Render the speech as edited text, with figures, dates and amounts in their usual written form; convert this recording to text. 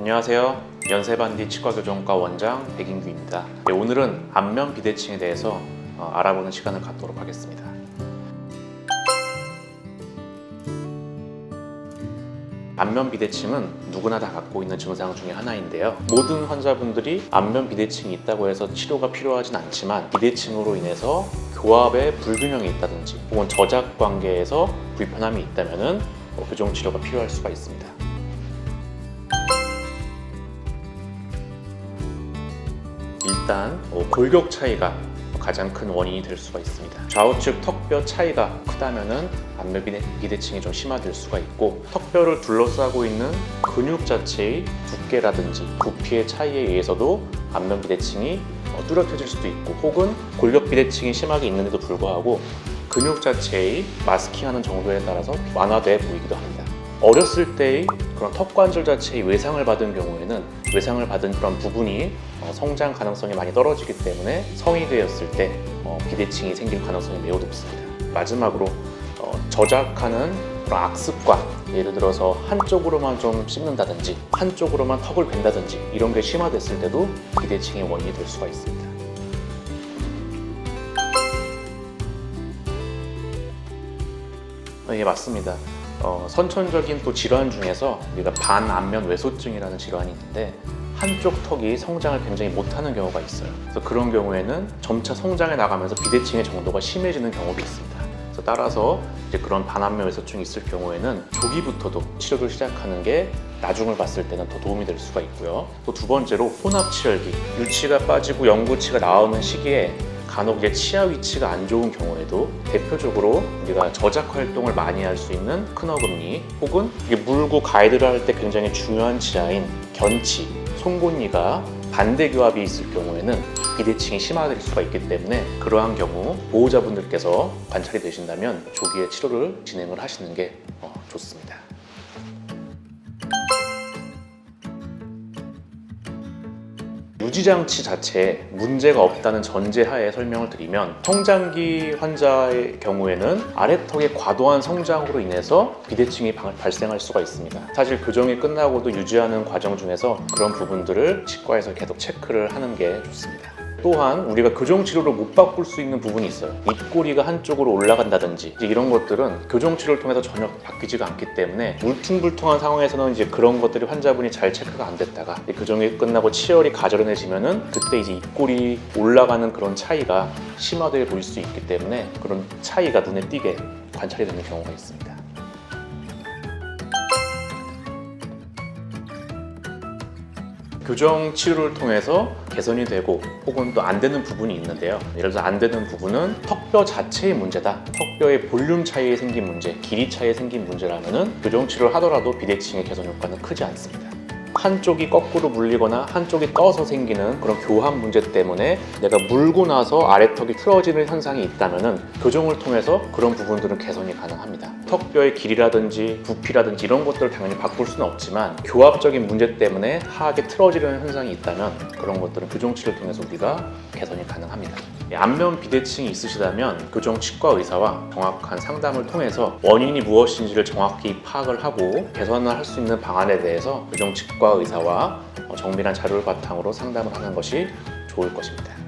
안녕하세요. 연세반디 치과교정과 원장 백인규입니다. 오늘은 안면 비대칭에 대해서 알아보는 시간을 갖도록 하겠습니다. 안면 비대칭은 누구나 다 갖고 있는 증상 중에 하나인데요. 모든 환자분들이 안면 비대칭이 있다고 해서 치료가 필요하진 않지만 비대칭으로 인해서 교합에 불균형이 있다든지 혹은 저작 관계에서 불편함이 있다면 교정 치료가 필요할 수가 있습니다. 일단 골격 차이가 가장 큰 원인이 될 수가 있습니다. 좌우측 턱뼈 차이가 크다면 안면 비대칭이 좀 심화될 수가 있고, 턱뼈를 둘러싸고 있는 근육 자체의 두께라든지 부피의 차이에 의해서도 안면 비대칭이 뚜렷해질 수도 있고, 혹은 골격 비대칭이 심하게 있는데도 불구하고 근육 자체의 마스킹하는 정도에 따라서 완화돼 보이기도 합니다. 어렸을 때의 그런 턱관절 자체의 외상을 받은 경우에는 외상을 받은 그런 부분이 성장 가능성이 많이 떨어지기 때문에 성이 되었을 때 비대칭이 생길 가능성이 매우 높습니다. 마지막으로 저작하는 그런 악습관, 예를 들어서 한쪽으로만 좀 씹는다든지 한쪽으로만 턱을 벤다든지 이런 게 심화됐을 때도 비대칭의 원인이 될 수가 있습니다. 예, 맞습니다. 선천적인 또 질환 중에서 우리가 반안면 외소증이라는 질환이 있는데, 한쪽 턱이 성장을 굉장히 못하는 경우가 있어요. 그래서 그런 경우에는 점차 성장해 나가면서 비대칭의 정도가 심해지는 경우도 있습니다. 그래서 따라서 이제 그런 반안면 외소증이 있을 경우에는 조기부터도 치료를 시작하는 게 나중을 봤을 때는 더 도움이 될 수가 있고요. 또 두 번째로 혼합치열기, 유치가 빠지고 영구치가 나오는 시기에 간혹 이제 치아 위치가 안 좋은 경우에도 대표적으로 우리가 저작 활동을 많이 할 수 있는 큰 어금니, 혹은 이게 물고 가이드를 할 때 굉장히 중요한 치아인 견치, 송곳니가 반대 교합이 있을 경우에는 비대칭이 심화될 수가 있기 때문에 그러한 경우 보호자분들께서 관찰이 되신다면 조기에 치료를 진행을 하시는 게 좋습니다. 유지장치 자체에 문제가 없다는 전제하에 설명을 드리면, 성장기 환자의 경우에는 아래턱의 과도한 성장으로 인해서 비대칭이 발생할 수가 있습니다. 사실 교정이 끝나고도 유지하는 과정 중에서 그런 부분들을 치과에서 계속 체크를 하는 게 좋습니다. 또한 우리가 교정 치료를 못 바꿀 수 있는 부분이 있어요. 입꼬리가 한쪽으로 올라간다든지 이런 것들은 교정 치료를 통해서 전혀 바뀌지가 않기 때문에 울퉁불퉁한 상황에서는 이제 그런 것들이 환자분이 잘 체크가 안 됐다가 교정이 끝나고 치열이 가저려내지면은 그때 이제 입꼬리 올라가는 그런 차이가 심화되어 보일 수 있기 때문에 그런 차이가 눈에 띄게 관찰이 되는 경우가 있습니다. 교정 치료를 통해서 개선이 되고 혹은 또 안 되는 부분이 있는데요. 예를 들어 안 되는 부분은 턱뼈 자체의 문제다, 턱뼈의 볼륨 차이에 생긴 문제, 길이 차이에 생긴 문제라면은 교정 치료를 하더라도 비대칭의 개선 효과는 크지 않습니다. 한쪽이 거꾸로 물리거나 한쪽이 떠서 생기는 그런 교합 문제 때문에 내가 물고 나서 아래턱이 틀어지는 현상이 있다면 교정을 통해서 그런 부분들은 개선이 가능합니다. 턱뼈의 길이라든지 부피라든지 이런 것들을 당연히 바꿀 수는 없지만 교합적인 문제 때문에 하악이 틀어지는 현상이 있다면 그런 것들은 교정 치료를 통해서 우리가 개선이 가능합니다. 안면 비대칭이 있으시다면 교정 치과 의사와 정확한 상담을 통해서 원인이 무엇인지를 정확히 파악을 하고 개선을 할 수 있는 방안에 대해서 교정 치과 의사와 정밀한 자료를 바탕으로 상담을 하는 것이 좋을 것입니다.